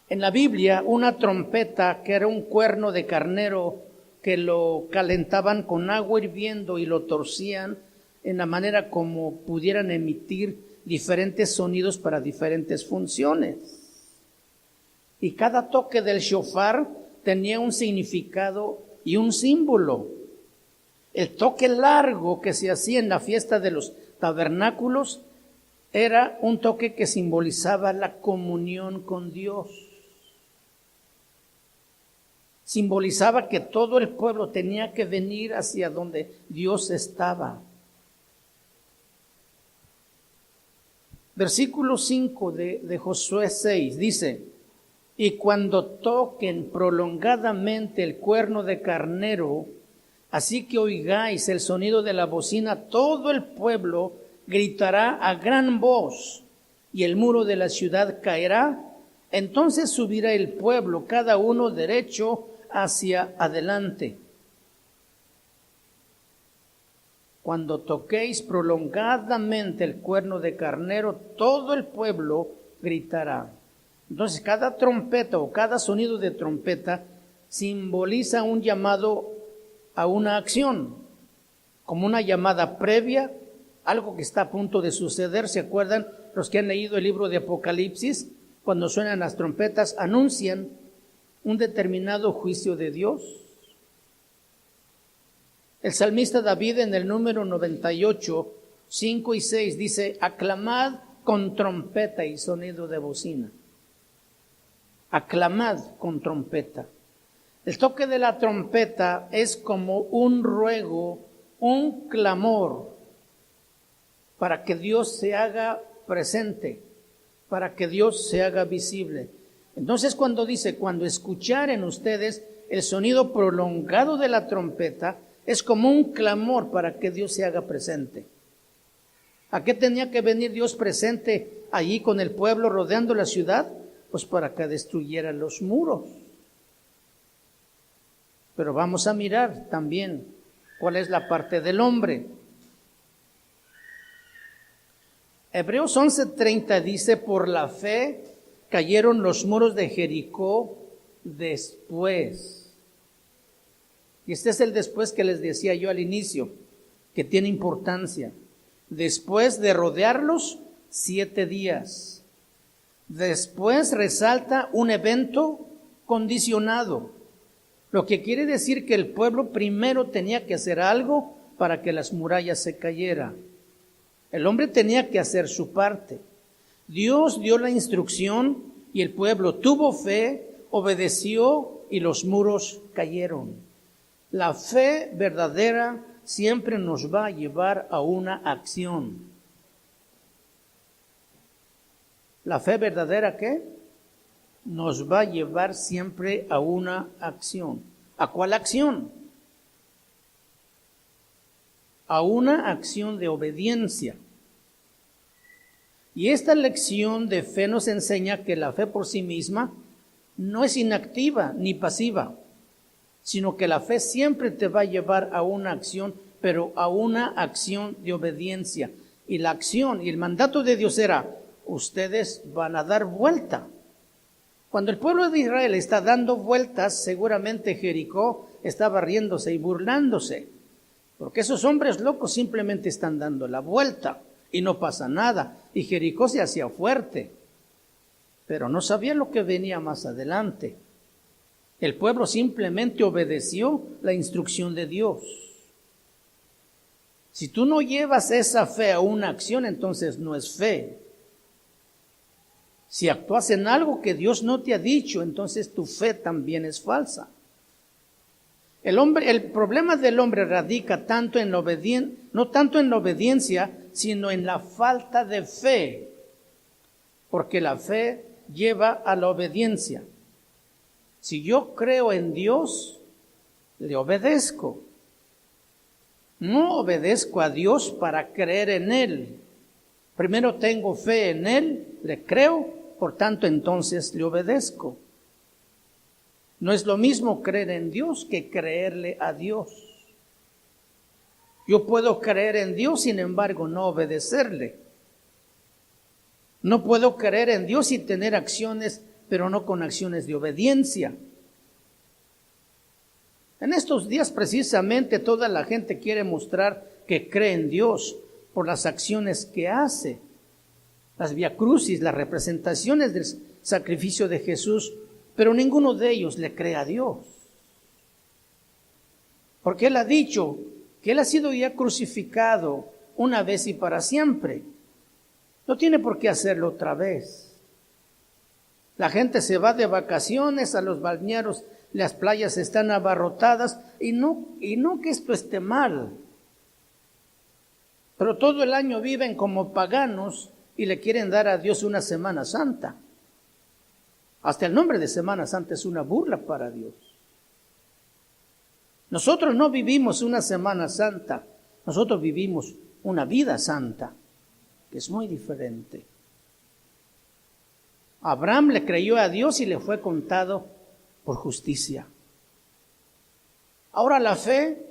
Speaker 1: En la Biblia, una trompeta, que era un cuerno de carnero que lo calentaban con agua hirviendo y lo torcían en la manera como pudieran emitir diferentes sonidos para diferentes funciones. Y cada toque del shofar tenía un significado y un símbolo. El toque largo que se hacía en la fiesta de los tabernáculos era un toque que simbolizaba la comunión con Dios. Simbolizaba que todo el pueblo tenía que venir hacia donde Dios estaba. Versículo 5 de Josué 6 dice: y cuando toquen prolongadamente el cuerno de carnero, así que oigáis el sonido de la bocina, todo el pueblo gritará a gran voz, y el muro de la ciudad caerá. Entonces subirá el pueblo, cada uno derecho hacia adelante. Cuando toquéis prolongadamente el cuerno de carnero, todo el pueblo gritará. Entonces, cada trompeta o cada sonido de trompeta simboliza un llamado a una acción, como una llamada previa, algo que está a punto de suceder. ¿Se acuerdan los que han leído el libro de Apocalipsis? Cuando suenan las trompetas, anuncian un determinado juicio de Dios. El salmista David en el número 98, 5 y 6 dice: aclamad con trompeta y sonido de bocina. Aclamad con trompeta. El toque de la trompeta es como un ruego, un clamor para que Dios se haga presente, para que Dios se haga visible. Entonces cuando dice, cuando escucharen ustedes el sonido prolongado de la trompeta, es como un clamor para que Dios se haga presente. ¿A qué tenía que venir Dios presente allí con el pueblo rodeando la ciudad? Pues para que destruyera los muros. Pero vamos a mirar también cuál es la parte del hombre. Hebreos 11:30 dice: por la fe cayeron los muros de Jericó después. Y este es el después que les decía yo al inicio, que tiene importancia. Después de rodearlos 7 días. Después resalta un evento condicionado, lo que quiere decir que el pueblo primero tenía que hacer algo para que las murallas se cayeran. El hombre tenía que hacer su parte. Dios dio la instrucción y el pueblo tuvo fe, obedeció y los muros cayeron. La fe verdadera siempre nos va a llevar a una acción. ¿La fe verdadera qué? Nos va a llevar siempre a una acción. ¿A cuál acción? a una acción de obediencia. Y esta lección de fe nos enseña que la fe por sí misma no es inactiva ni pasiva, sino que la fe siempre te va a llevar a una acción, pero a una acción de obediencia. Y la acción y el mandato de Dios era, ustedes van a dar vuelta. Cuando el pueblo de Israel está dando vueltas, seguramente Jericó estaba riéndose y burlándose, porque esos hombres locos simplemente están dando la vuelta y no pasa nada. Y Jericó se hacía fuerte, pero no sabía lo que venía más adelante. El pueblo simplemente obedeció la instrucción de Dios. Si tú no llevas esa fe a una acción, entonces no es fe. Si actúas en algo que Dios no te ha dicho, entonces tu fe también es falsa. El problema del hombre radica no tanto en la obediencia, sino en la falta de fe, porque la fe lleva a la obediencia. Si yo creo en Dios, le obedezco. No obedezco a Dios para creer en Él. Primero tengo fe en Él, le creo, por tanto entonces le obedezco. No es lo mismo creer en Dios que creerle a Dios. Yo puedo creer en Dios, sin embargo, no obedecerle. No puedo creer en Dios y tener acciones, pero no con acciones de obediencia. En estos días precisamente toda la gente quiere mostrar que cree en Dios por las acciones que hace. Las viacrucis, las representaciones del sacrificio de Jesús, pero ninguno de ellos le cree a Dios. Porque Él ha dicho que Él ha sido ya crucificado una vez y para siempre. No tiene por qué hacerlo otra vez. La gente se va de vacaciones a los balnearios, las playas están abarrotadas, y no que esto esté mal. Pero todo el año viven como paganos y le quieren dar a Dios una Semana Santa. Hasta el nombre de Semana Santa es una burla para Dios. Nosotros no vivimos una Semana Santa, nosotros vivimos una vida santa, que es muy diferente. Abraham le creyó a Dios y le fue contado por justicia. Ahora la fe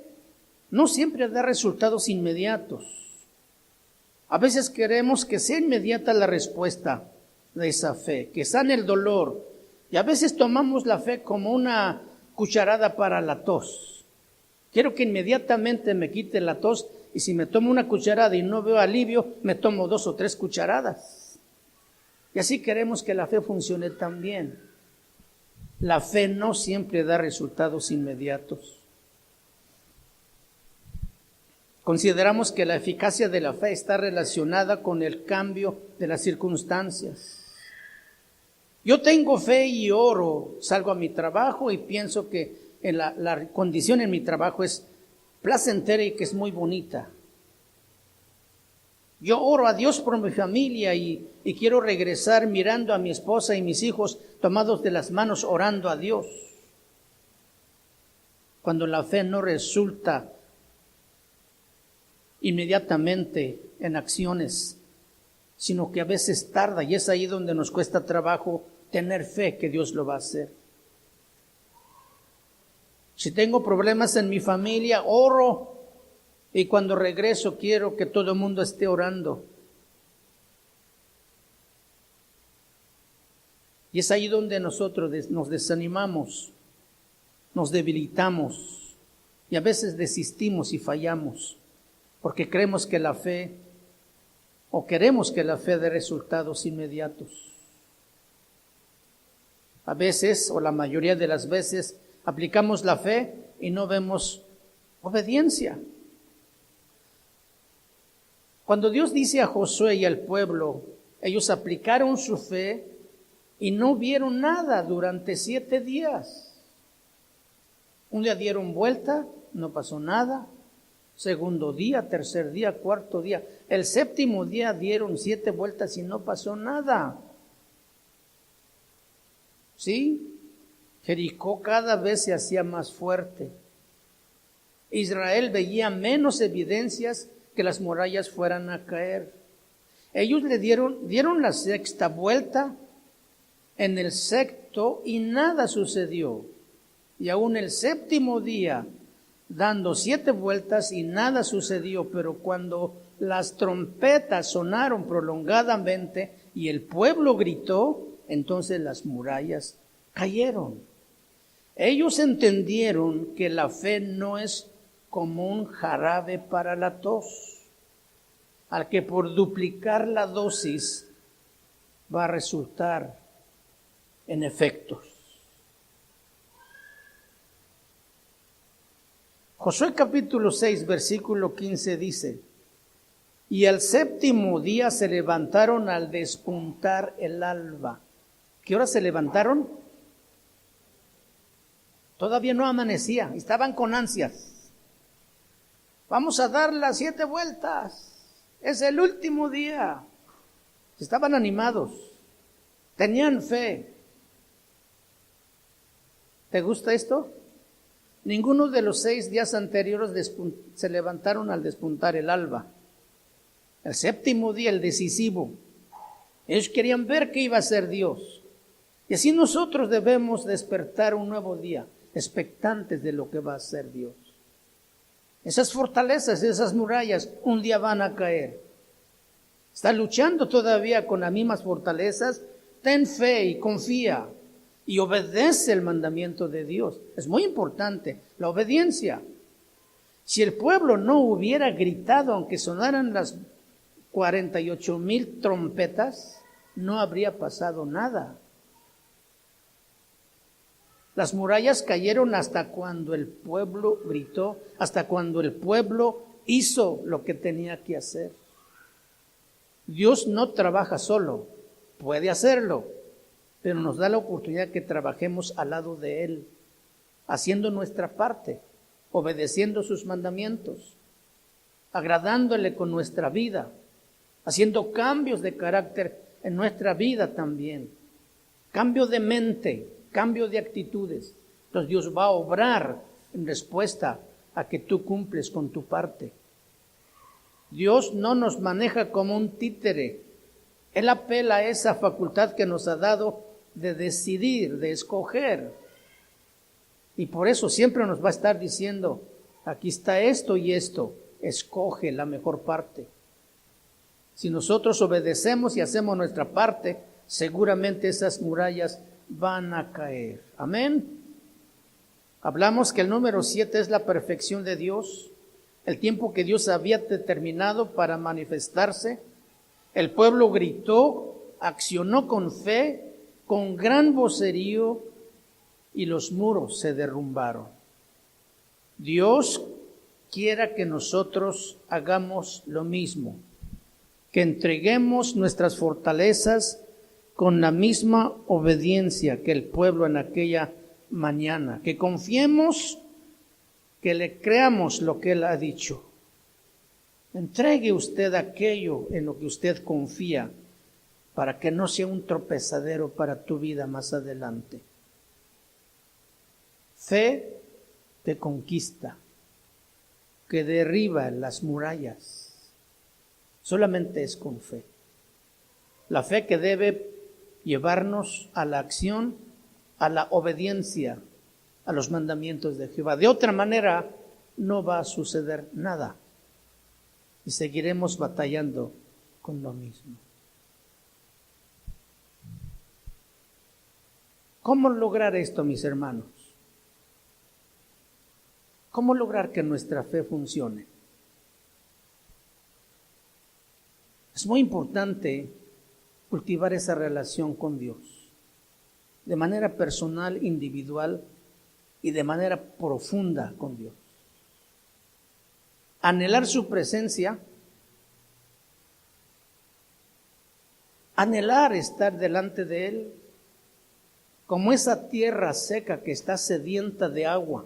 Speaker 1: no siempre da resultados inmediatos. A veces queremos que sea inmediata la respuesta de esa fe, que sane el dolor. Y a veces tomamos la fe como una cucharada para la tos. Quiero que inmediatamente me quite la tos, y si me tomo una cucharada y no veo alivio, me tomo 2 o 3 cucharadas. Y así queremos que la fe funcione también. La fe no siempre da resultados inmediatos. Consideramos que la eficacia de la fe está relacionada con el cambio de las circunstancias. Yo tengo fe y oro, salgo a mi trabajo y pienso que la condición en mi trabajo es placentera y que es muy bonita. Yo oro a Dios por mi familia y quiero regresar mirando a mi esposa y mis hijos tomados de las manos orando a Dios. Cuando la fe no resulta inmediatamente en acciones, sino que a veces tarda, y es ahí donde nos cuesta trabajo tener fe que Dios lo va a hacer. Si tengo problemas en mi familia, oro, y cuando regreso quiero que todo el mundo esté orando. Y es ahí donde nosotros nos desanimamos, nos debilitamos, y a veces desistimos y fallamos, porque creemos que la fe, o queremos que la fe dé resultados inmediatos. A veces, o la mayoría de las veces, aplicamos la fe y no vemos obediencia. Cuando Dios dice a Josué y al pueblo, ellos aplicaron su fe y no vieron nada durante 7 días. Un día dieron vuelta, no pasó nada. Segundo día, tercer día, cuarto día. El 7º día dieron 7 vueltas y no pasó nada. ¿Sí? Jericó cada vez se hacía más fuerte. Israel veía menos evidencias que las murallas fueran a caer. Ellos le dieron la sexta vuelta en el sexto y nada sucedió. Y aún el séptimo día, dando 7 vueltas y nada sucedió, pero cuando las trompetas sonaron prolongadamente y el pueblo gritó, entonces las murallas cayeron. Ellos entendieron que la fe no es como un jarabe para la tos, al que por duplicar la dosis va a resultar en efectos. Josué capítulo 6, versículo 15 dice: y al séptimo día se levantaron al despuntar el alba. ¿Qué hora se levantaron? Todavía no amanecía, estaban con ansias. Vamos a dar las 7 vueltas, es el último día. Estaban animados, tenían fe. ¿Te gusta esto? Ninguno de los 6 días anteriores se levantaron al despuntar el alba. El séptimo día, el decisivo. Ellos querían ver qué iba a hacer Dios. Y así nosotros debemos despertar un nuevo día, expectantes de lo que va a hacer Dios. Esas fortalezas, esas murallas, un día van a caer. ¿Estás luchando todavía con las mismas fortalezas? Ten fe y confía y obedece el mandamiento de Dios. Es muy importante la obediencia. Si el pueblo no hubiera gritado, aunque sonaran las 48,000 trompetas, no habría pasado nada. Las murallas cayeron hasta cuando el pueblo gritó, hasta cuando el pueblo hizo lo que tenía que hacer. Dios no trabaja solo, puede hacerlo, pero nos da la oportunidad que trabajemos al lado de Él, haciendo nuestra parte, obedeciendo sus mandamientos, agradándole con nuestra vida, haciendo cambios de carácter en nuestra vida también, cambio de mente, cambio de actitudes. Entonces Dios va a obrar en respuesta a que tú cumples con tu parte. Dios no nos maneja como un títere. Él apela a esa facultad que nos ha dado de decidir, de escoger. Y por eso siempre nos va a estar diciendo, aquí está esto y esto, escoge la mejor parte. Si nosotros obedecemos y hacemos nuestra parte, seguramente esas murallas van a caer. Amén. Hablamos que el número 7 es la perfección de Dios, el tiempo que Dios había determinado para manifestarse. El pueblo gritó, accionó con fe, con gran vocerío, y los muros se derrumbaron. Dios quiera que nosotros hagamos lo mismo, que entreguemos nuestras fortalezas con la misma obediencia que el pueblo en aquella mañana, que confiemos, que le creamos lo que Él ha dicho. Entregue usted aquello en lo que usted confía, para que no sea un tropezadero para tu vida más adelante. Fe que conquista, que derriba las murallas. Solamente es con fe. La fe que debe llevarnos a la acción, a la obediencia, a los mandamientos de Jehová. De otra manera, no va a suceder nada. Y seguiremos batallando con lo mismo. ¿Cómo lograr esto, mis hermanos? ¿Cómo lograr que nuestra fe funcione? Es muy importante cultivar esa relación con Dios, de manera personal, individual y de manera profunda con Dios. Anhelar su presencia, anhelar estar delante de Él, como esa tierra seca que está sedienta de agua,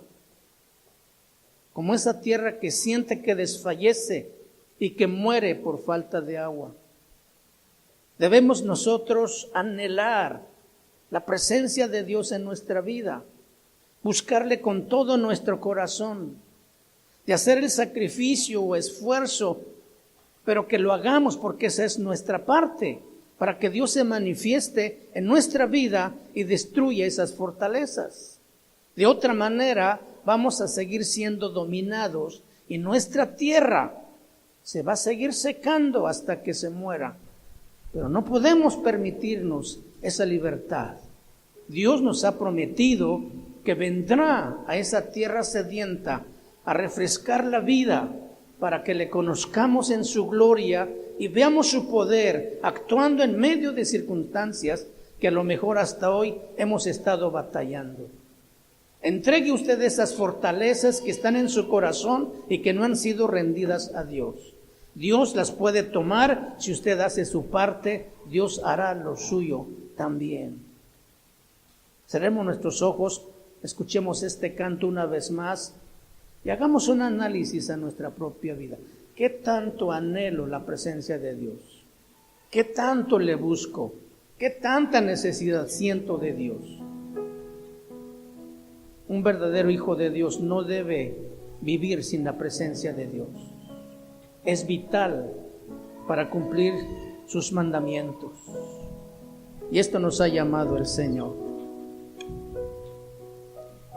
Speaker 1: como esa tierra que siente que desfallece y que muere por falta de agua. Debemos nosotros anhelar la presencia de Dios en nuestra vida, buscarle con todo nuestro corazón, de hacer el sacrificio o esfuerzo, pero que lo hagamos porque esa es nuestra parte, para que Dios se manifieste en nuestra vida y destruya esas fortalezas. De otra manera, vamos a seguir siendo dominados y nuestra tierra se va a seguir secando hasta que se muera. Pero no podemos permitirnos esa libertad. Dios nos ha prometido que vendrá a esa tierra sedienta a refrescar la vida para que le conozcamos en su gloria y veamos su poder actuando en medio de circunstancias que a lo mejor hasta hoy hemos estado batallando. Entregue usted esas fortalezas que están en su corazón y que no han sido rendidas a Dios. Dios las puede tomar. Si usted hace su parte, Dios hará lo suyo también. Cerremos nuestros ojos, escuchemos este canto una vez más y hagamos un análisis a nuestra propia vida. ¿Qué tanto anhelo la presencia de Dios? ¿Qué tanto le busco? ¿Qué tanta necesidad siento de Dios? Un verdadero hijo de Dios no debe vivir sin la presencia de Dios. Es vital para cumplir sus mandamientos. Y esto nos ha llamado el Señor.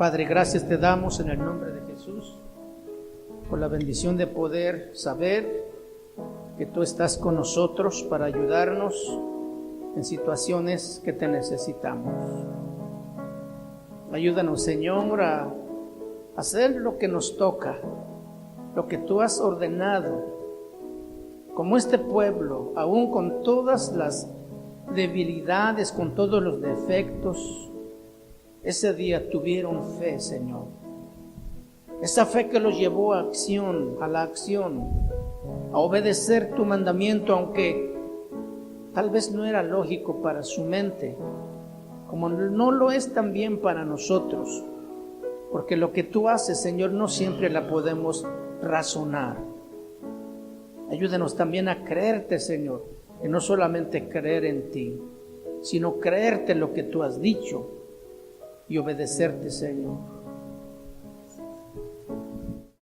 Speaker 1: Padre, gracias te damos en el nombre de Jesús por la bendición de poder saber que tú estás con nosotros para ayudarnos en situaciones que te necesitamos. Ayúdanos, Señor, a hacer lo que nos toca, lo que tú has ordenado. Como este pueblo, aún con todas las debilidades, con todos los defectos, ese día tuvieron fe, Señor. Esa fe que los llevó a la acción, a obedecer tu mandamiento, aunque tal vez no era lógico para su mente, como no lo es también para nosotros, porque lo que tú haces, Señor, no siempre la podemos razonar. Ayúdanos también a creerte, Señor, y no solamente creer en ti, sino creerte lo que tú has dicho y obedecerte, Señor.